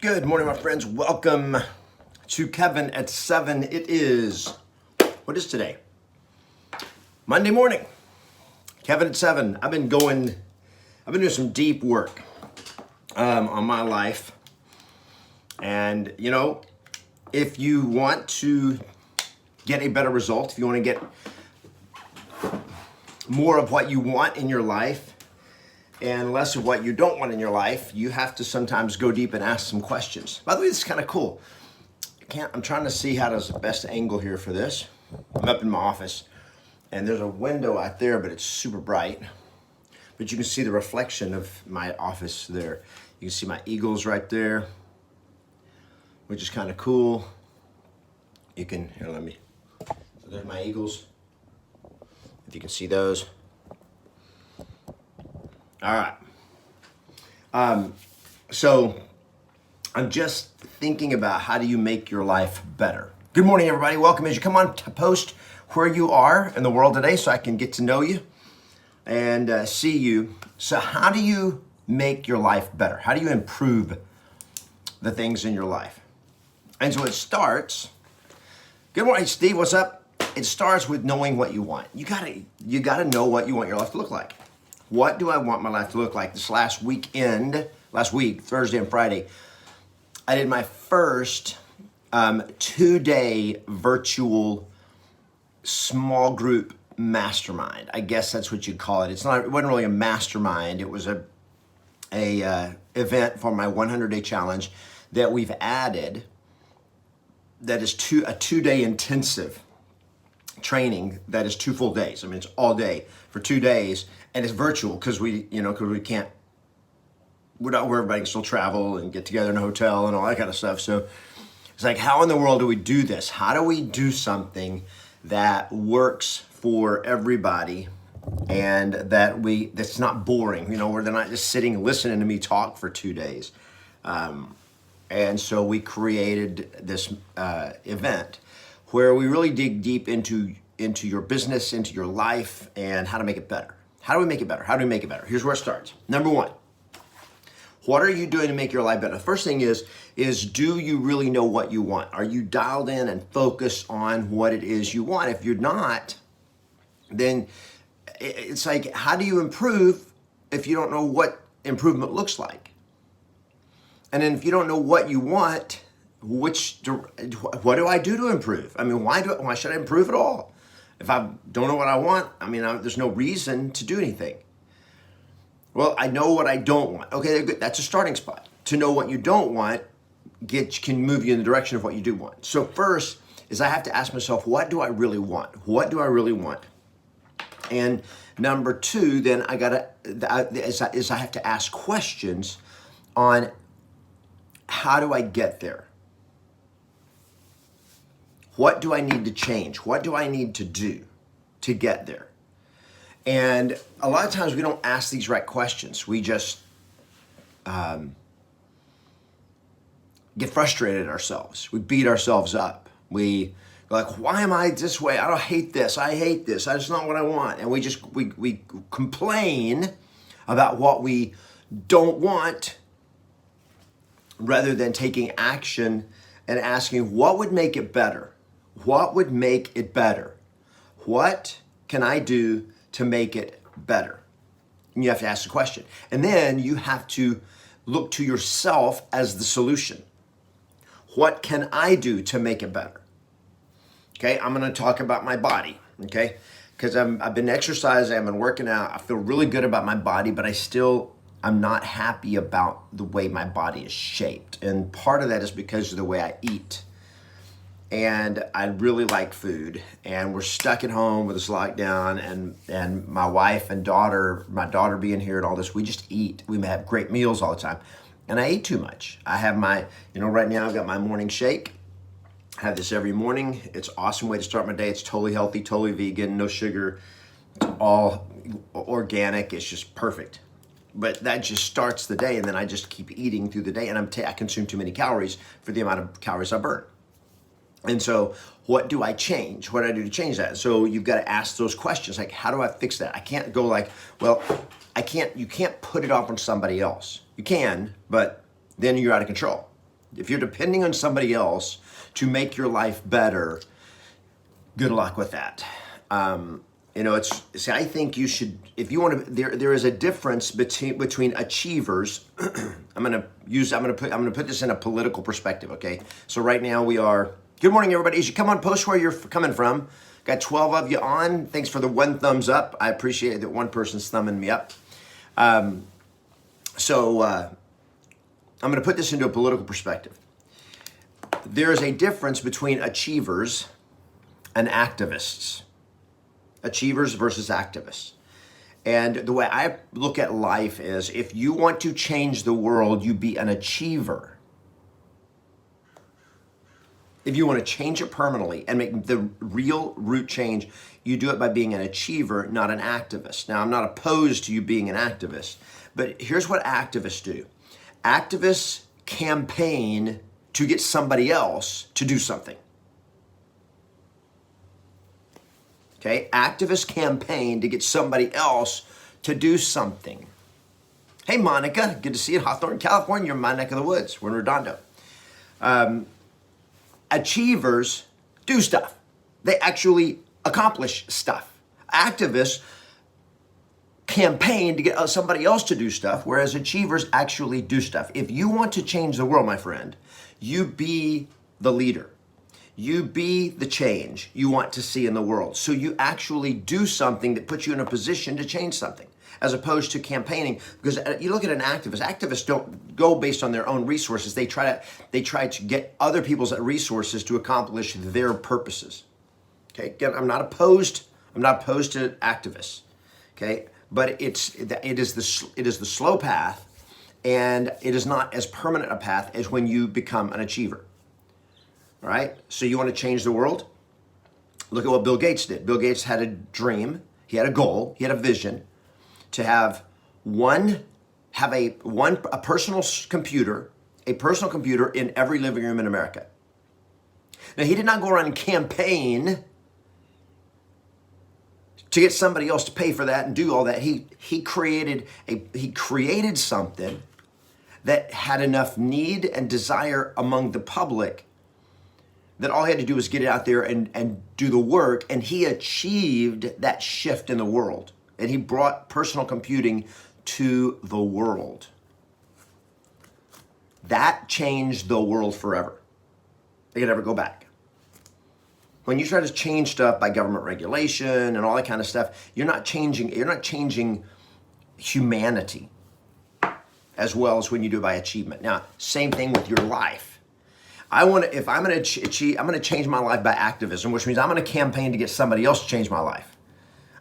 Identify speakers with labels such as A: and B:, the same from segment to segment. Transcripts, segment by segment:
A: Good morning, my friends. Welcome to Kevin at 7. What is today? Monday morning. Kevin at 7. I've been doing some deep work on my life. And, if you want to get a better result, if you want to get more of what you want in your life, and less of what you don't want in your life, you have to sometimes go deep and ask some questions. By the way, this is kind of cool. I'm trying to see how does the best angle here for this. I'm up in my office, and there's a window out there, but it's super bright. But you can see the reflection of my office there. You can see my eagles right there, which is kind of cool. You can, so there's my eagles. If you can see those. All right. So I'm just thinking about how do you make your life better. Good morning, everybody. Welcome as you come on to post where you are in the world today so I can get to know you and see you. So how do you make your life better? How do you improve the things in your life? And so it starts, good morning, Steve, what's up? It starts with knowing what you want. You gotta know what you want your life to look like. What do I want my life to look like? This last week, Thursday and Friday, I did my first 2-day virtual small group mastermind. I guess that's what you'd call it. It wasn't really a mastermind. It was a event for my 100-day challenge that we've added that is a 2-day intensive training that is 2 full days. I mean, it's all day for 2 days. And it's virtual because we're not where everybody can still travel and get together in a hotel and all that kind of stuff. So it's like, how in the world do we do this? How do we do something that works for everybody and that's not boring, where they're not just sitting listening to me talk for 2 days. And so we created this event where we really dig deep into your business, into your life, and how to make it better. How do we make it better? How do we make it better? Here's where it starts. Number one, what are you doing to make your life better? The first thing is do you really know what you want? Are you dialed in and focused on what it is you want? If you're not, then it's like, how do you improve if you don't know what improvement looks like? And then if you don't know what you want, what do I do to improve? I mean, why should I improve at all? If I don't know what I want, there's no reason to do anything. Well, I know what I don't want. Okay, good. That's a starting spot. To know what you don't want can move you in the direction of what you do want. So first is I have to ask myself, what do I really want? What do I really want? And number two, then I have to ask questions on how do I get there? What do I need to change? What do I need to do to get there? And a lot of times we don't ask these right questions. We just get frustrated at ourselves. We beat ourselves up. We like, why am I this way? I hate this. I hate this. That's not what I want. And we complain about what we don't want rather than taking action and asking what would make it better. What would make it better? What can I do to make it better? And you have to ask the question. And then you have to look to yourself as the solution. What can I do to make it better? Okay, I'm going to talk about my body, okay? Because I've been exercising, I've been working out. I feel really good about my body, but I'm not happy about the way my body is shaped. And part of that is because of the way I eat. And I really like food, and we're stuck at home with this lockdown, and my wife and my daughter being here and all this, we just eat. We have great meals all the time, and I eat too much. I have my, right now I've got my morning shake. I have this every morning. It's an awesome way to start my day. It's totally healthy, totally vegan, no sugar, all organic. It's just perfect. But that just starts the day, and then I just keep eating through the day, and I consume too many calories for the amount of calories I burn. And so what do I change? What do I do to change that? So you've got to ask those questions. Like, how do I fix that? I can't go like, well, you can't put it off on somebody else. You can, but then you're out of control. If you're depending on somebody else to make your life better, good luck with that. I think you should, if you want to, there is a difference between achievers. I'm going to put this in a political perspective. Okay. So right now good morning, everybody. As you come on, post where you're coming from. Got 12 of you on. Thanks for the one thumbs up. I appreciate that one person's thumbing me up. I'm going to put this into a political perspective. There is a difference between achievers and activists. Achievers versus activists. And the way I look at life is, if you want to change the world, you be an achiever. If you want to change it permanently and make the real root change, you do it by being an achiever, not an activist. Now, I'm not opposed to you being an activist, but here's what activists do. Activists campaign to get somebody else to do something. Okay, activists campaign to get somebody else to do something. Hey, Monica, good to see you in Hawthorne, California. You're in my neck of the woods. We're in Redondo. Achievers do stuff. They actually accomplish stuff. Activists campaign to get somebody else to do stuff, whereas achievers actually do stuff. If you want to change the world, my friend, you be the leader. You be the change you want to see in the world. So you actually do something that puts you in a position to change something, as opposed to campaigning. Because you look at an activist, activists don't go based on their own resources. They try to get other people's resources to accomplish their purposes. Okay, again, I'm not opposed to activists. Okay, but it is the slow path, and it is not as permanent a path as when you become an achiever. All right, so you want to change the world? Look at what Bill Gates did. Bill Gates had a dream, he had a goal, he had a vision to have a personal computer in every living room in America. Now, he did not go around and campaign to get somebody else to pay for that and do all that. He created something that had enough need and desire among the public that all he had to do was get it out there and do the work, and he achieved that shift in the world. And he brought personal computing to the world. That changed the world forever. They could never go back. When you try to change stuff by government regulation and all that kind of stuff, you're not changing humanity as well as when you do it by achievement. Now, same thing with your life. If I'm going to change my life by activism, which means I'm going to campaign to get somebody else to change my life.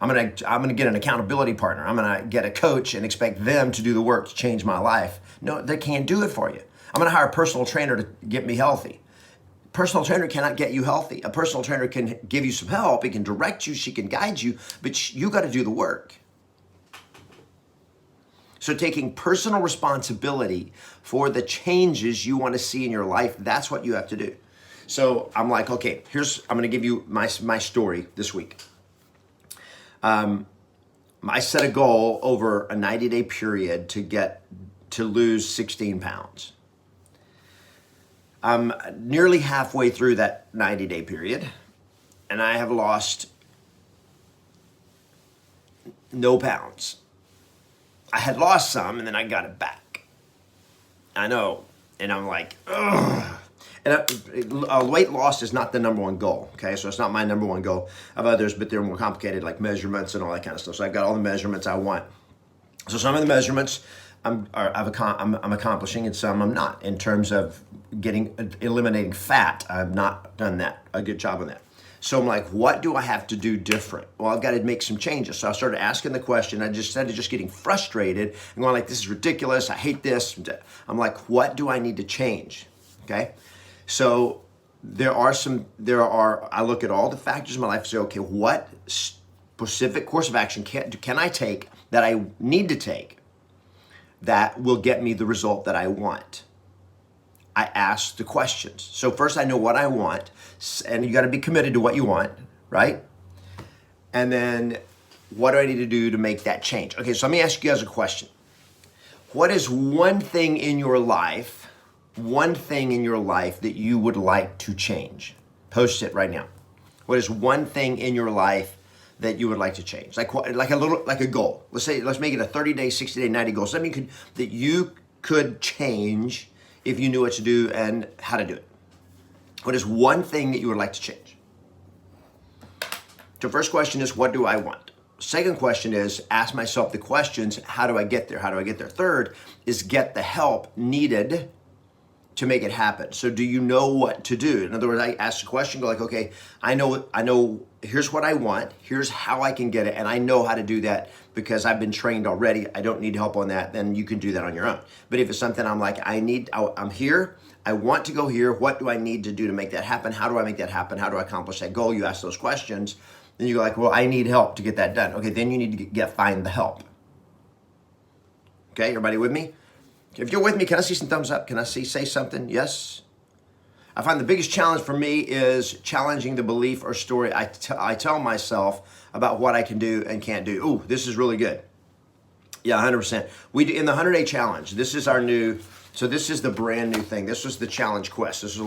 A: I'm going to get an accountability partner. I'm going to get a coach and expect them to do the work to change my life. No, they can't do it for you. I'm going to hire a personal trainer to get me healthy. Personal trainer cannot get you healthy. A personal trainer can give you some help. He can direct you. She can guide you, but you got to do the work. So taking personal responsibility for the changes you want to see in your life, that's what you have to do. So I'm like, okay, I'm going to give you my story this week. I set a goal over a 90-day period to lose 16 pounds. I'm nearly halfway through that 90-day period, and I have lost no pounds. I had lost some, and then I got it back. I know, and I'm like, ugh. And weight loss is not the number one goal, okay? So it's not my number one goal. I have others, but they're more complicated, like measurements and all that kind of stuff. So I've got all the measurements I want. So some of the measurements I'm accomplishing, and some I'm not. In terms of eliminating fat, I've not done a good job on that. So I'm like, what do I have to do different? Well, I've got to make some changes. So I started asking the question. I just started getting frustrated and going like, this is ridiculous. I hate this. I'm like, what do I need to change? Okay. So I look at all the factors in my life and say, okay, what specific course of action can I take that I need to take that will get me the result that I want? I ask the questions. So first I know what I want, and you got to be committed to what you want, right? And then what do I need to do to make that change? Okay, so let me ask you guys a question. What is one thing in your life one thing in your life that you would like to change? Post it right now. What is one thing in your life that you would like to change? Like a goal. Let's make it a 30-day, 60-day, 90 goal. Something that you could change if you knew what to do and how to do it. What is one thing that you would like to change? So first question is, what do I want? Second question is, ask myself the questions, how do I get there? How do I get there? Third is, get the help needed to make it happen. So do you know what to do? In other words, I ask a question, go like, okay, I know, here's what I want, here's how I can get it, and I know how to do that because I've been trained already. I don't need help on that. Then you can do that on your own. But if it's something I'm like, I'm here, I want to go here, what do I need to do to make that happen? How do I make that happen? How do I accomplish that goal? You ask those questions. Then you go like, well, I need help to get that done. Okay, then you need to find the help. Okay, everybody with me? If you're with me, can I see some thumbs up? Can I say something? Yes? I find the biggest challenge for me is challenging the belief or story I tell myself about what I can do and can't do. Ooh, this is really good. Yeah, 100%. We do in the 100-day challenge. This is our new, so this is the brand new thing. This was the challenge quest. This was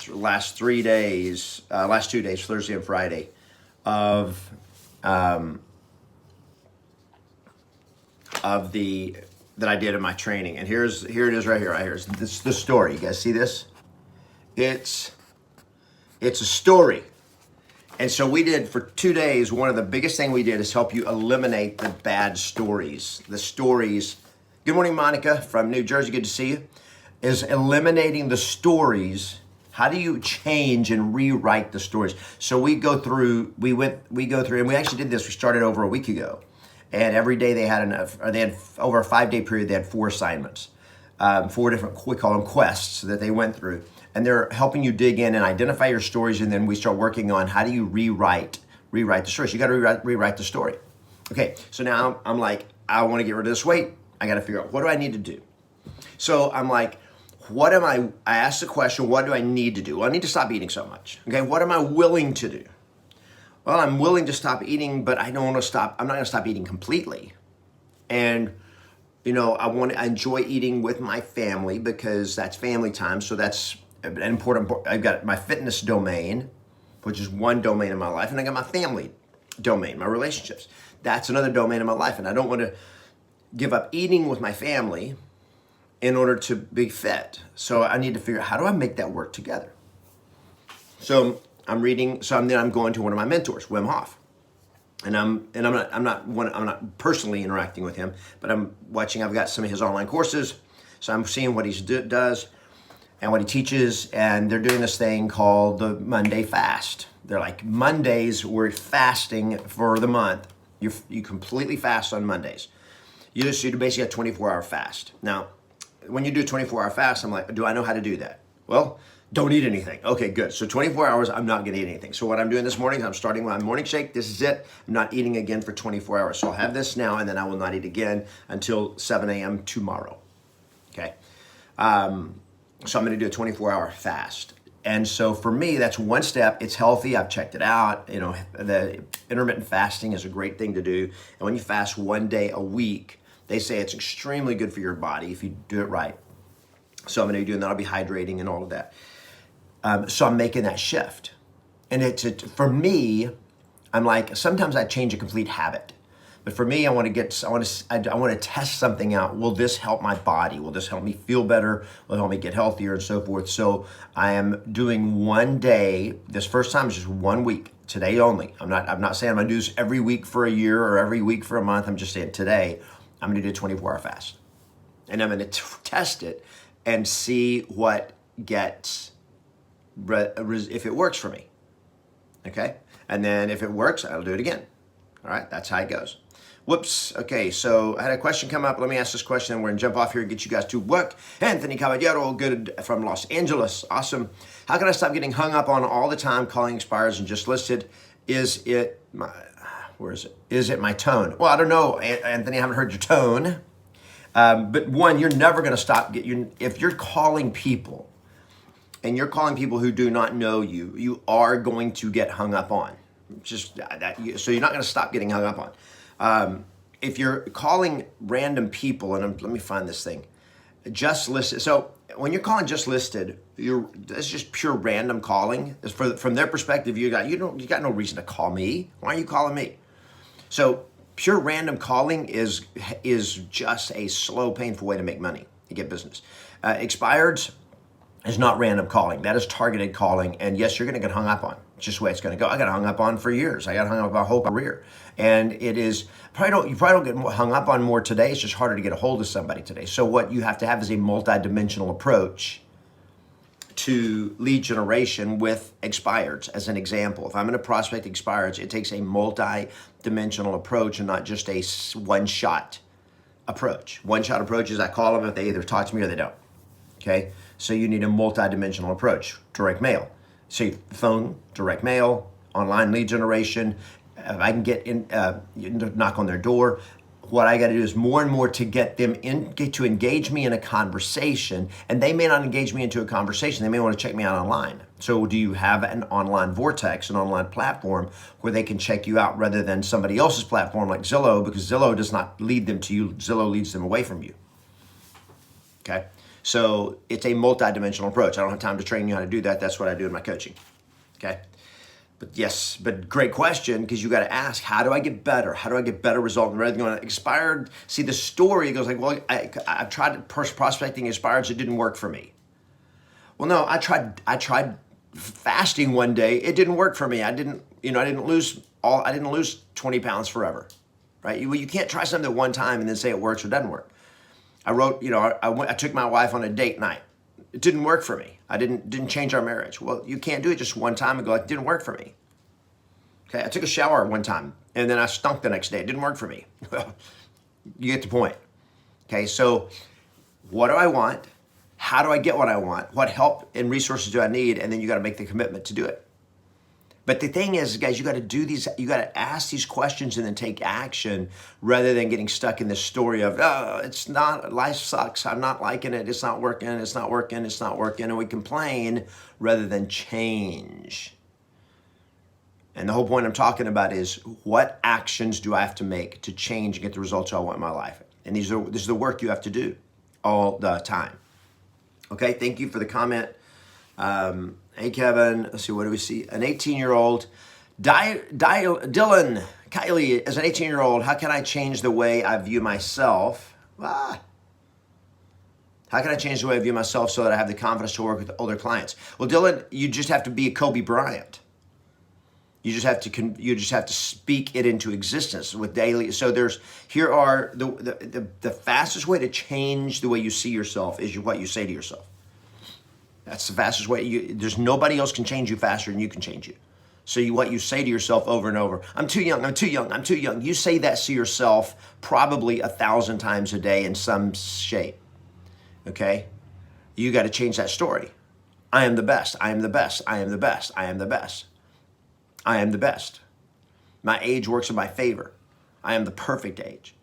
A: the last 3 days, last 2 days, Thursday and Friday, of the that I did in my training. And here it is right here. Here's this the story. You guys see this? It's a story. And so we did for 2 days, one of the biggest thing we did is help you eliminate the bad stories. The stories. Good morning, Monica from New Jersey. Good to see you. Is eliminating the stories. How do you change and rewrite the stories? So we go through, and we actually did this. We started over a week ago. And every day they had over a 5-day period, they had 4 assignments, 4 different, we call them quests that they went through. And they're helping you dig in and identify your stories. And then we start working on how do you rewrite the stories. You got to rewrite the story. Okay, so now I'm like, I want to get rid of this weight. I got to figure out, what do I need to do? So I'm like, I asked the question, what do I need to do? Well, I need to stop eating so much. Okay, what am I willing to do? Well, I'm willing to stop eating, but I don't want to stop. I'm not going to stop eating completely. And, I enjoy eating with my family because that's family time. So that's an important, I've got my fitness domain, which is one domain in my life. And I got my family domain, my relationships. That's another domain in my life. And I don't want to give up eating with my family in order to be fit. So I need to figure out, how do I make that work together? So I'm going to one of my mentors, Wim Hof. And I'm not personally interacting with him, but I'm watching. I've got some of his online courses. So I'm seeing what he does and what he teaches, and they're doing this thing called the Monday fast. They're like, Mondays, we're fasting for the month. You completely fast on Mondays. You do basically a 24-hour fast. Now, when you do a 24-hour fast, I'm like, do I know how to do that? Well, don't eat anything. Okay, good. So 24 hours, I'm not going to eat anything. So what I'm doing this morning, I'm starting my morning shake. This is it. I'm not eating again for 24 hours. So I'll have this now, and then I will not eat again until 7 a.m. tomorrow. Okay. So I'm going to do a 24-hour fast. And so for me, that's one step. It's healthy. I've checked it out. The intermittent fasting is a great thing to do. And when you fast 1 day a week, they say it's extremely good for your body if you do it right. So I'm going to be doing that. I'll be hydrating and all of that. So I'm making that shift. And for me, I'm like, sometimes I change a complete habit. But for me, I want to test something out. Will this help my body? Will this help me feel better? Will it help me get healthier and so forth? So I am doing 1 day. This first time is just 1 week. Today only. I'm not saying I'm going to do this every week for a year or every week for a month. I'm just saying today I'm going to do a 24-hour fast. And I'm going to test it and see what gets, if it works for me. Okay? And then if it works, I'll do it again. All right? That's how it goes. Whoops. Okay, so I had a question come up. Let me ask this question, and we're going to jump off here and get you guys to work. Anthony Caballero, good from Los Angeles. Awesome. How can I stop getting hung up on all the time calling expires and just listed? Is it my tone? Well, I don't know, Anthony. I haven't heard your tone. But one, you're never going to stop. If you're calling people, and you're calling people who do not know you, you are going to get hung up on. Just that. So you're not going to stop getting hung up on. If you're calling random people, and let me find this thing. Just listed. So when you're calling just listed, that's just pure random calling. From their perspective, you got no reason to call me. Why are you calling me? So pure random calling is just a slow, painful way to make money, to get business. Expireds is not random calling. That is targeted calling. And yes, you're going to get hung up on. It's just the way it's going to go. I got hung up on for years. I got hung up on my whole career. And it is, you probably don't get hung up on more today. It's just harder to get a hold of somebody today. So what you have to have is a multi-dimensional approach to lead generation with expireds. As an example, if I'm going to prospect expireds, it takes a multi-dimensional approach and not just a one-shot approach. One-shot approach is I call them if they either talk to me or they don't. Okay, so you need a multi-dimensional approach. Direct mail, so phone, direct mail, online lead generation. If I can get in, knock on their door. What I got to do is more and more to get them to engage me in a conversation, and they may not engage me into a conversation. They may want to check me out online. So do you have an online vortex, an online platform where they can check you out rather than somebody else's platform like Zillow, because Zillow does not lead them to you. Zillow leads them away from you. Okay. So it's a multi-dimensional approach. I don't have time to train you how to do that. That's what I do in my coaching. Okay. But great question, because you got to ask, how do I get better? How do I get better result? Rather than going expired, see the story, it goes like, well, I've tried prospecting expireds, it didn't work for me. Well, no, I tried fasting one day, it didn't work for me. I didn't lose 20 pounds forever, right? You can't try something one time and then say it works or doesn't work. I took my wife on a date night. It didn't work for me. I didn't change our marriage. Well, you can't do it just one time and go, it didn't work for me. Okay, I took a shower one time and then I stunk the next day. It didn't work for me. Well, you get the point. Okay, so what do I want? How do I get what I want? What help and resources do I need? And then you got to make the commitment to do it. But the thing is, guys, you got to ask these questions and then take action rather than getting stuck in this story of, life sucks. I'm not liking it. It's not working. And we complain rather than change. And the whole point I'm talking about is, what actions do I have to make to change and get the results I want in my life? And this is the work you have to do all the time. Okay, thank you for the comment. Hey, Kevin, let's see, what do we see? An 18-year-old, Dylan, Kylie, as an 18-year-old, how can I change the way I view myself? How can I change the way I view myself so that I have the confidence to work with older clients? Well, Dylan, you just have to be a Kobe Bryant. You just have to speak it into existence with daily. So here are the fastest way to change the way you see yourself is what you say to yourself. That's the fastest way. There's nobody else can change you faster than you can change you. So what you say to yourself over and over, I'm too young, I'm too young, I'm too young. You say that to yourself probably 1,000 times a day in some shape, okay? You got to change that story. I am the best, I am the best, I am the best, I am the best. I am the best. My age works in my favor. I am the perfect age.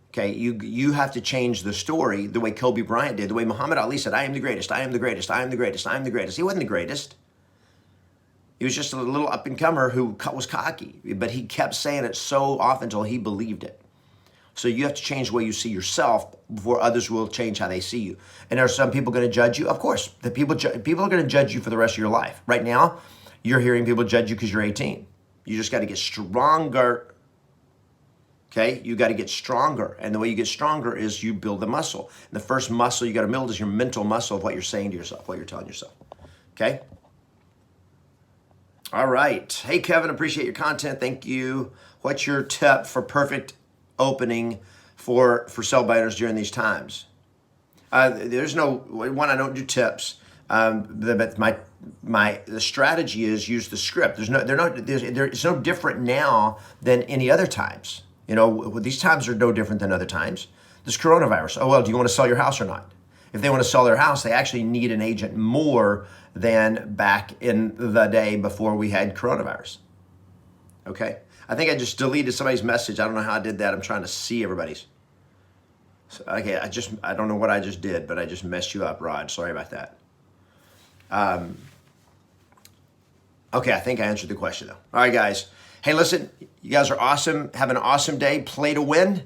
A: Okay, you have to change the story the way Kobe Bryant did, the way Muhammad Ali said, I am the greatest, I am the greatest, I am the greatest, I am the greatest. He wasn't the greatest. He was just a little up-and-comer who was cocky, but he kept saying it so often until he believed it. So you have to change the way you see yourself before others will change how they see you. And are some people going to judge you? Of course. People are going to judge you for the rest of your life. Right now, you're hearing people judge you because you're 18. You just got to get stronger. Okay, you got to get stronger. And the way you get stronger is you build the muscle. And the first muscle you got to build is your mental muscle of what you're saying to yourself, what you're telling yourself. Okay? All right. Hey, Kevin, appreciate your content. Thank you. What's your tip for perfect opening for sell by owners during these times? There's no one. I don't do tips. But the strategy is use the script. It's no different now than any other times. You know, these times are no different than other times. This coronavirus. Oh, well, do you want to sell your house or not? If they want to sell their house, they actually need an agent more than back in the day before we had coronavirus. Okay. I think I just deleted somebody's message. I don't know how I did that. I'm trying to see everybody's. So, okay. I don't know what I just did, but I just messed you up, Rod. Sorry about that. Okay. I think I answered the question though. All right, guys. Hey, listen, you guys are awesome. Have an awesome day. Play to win.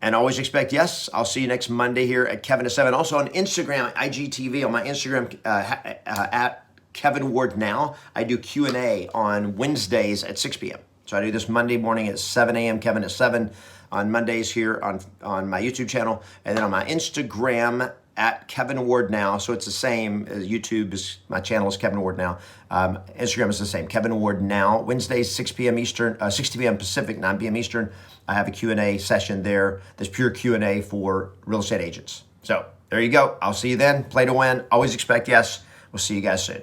A: And always expect yes. I'll see you next Monday here at Kevin at 7. Also on Instagram, IGTV, on my Instagram at Kevin Ward Now. I do Q&A on Wednesdays at 6 p.m. So I do this Monday morning at 7 a.m., Kevin at 7 on Mondays here on my YouTube channel. And then on my Instagram at Kevin Ward Now. So it's the same as YouTube is, my channel is Kevin Ward Now. Instagram is the same, Kevin Ward Now. Wednesdays, 6 p.m. Eastern, 6 p.m. Pacific, 9 p.m. Eastern. I have a Q&A session there. That's pure Q&A for real estate agents. So there you go. I'll see you then. Play to win. Always expect yes. We'll see you guys soon.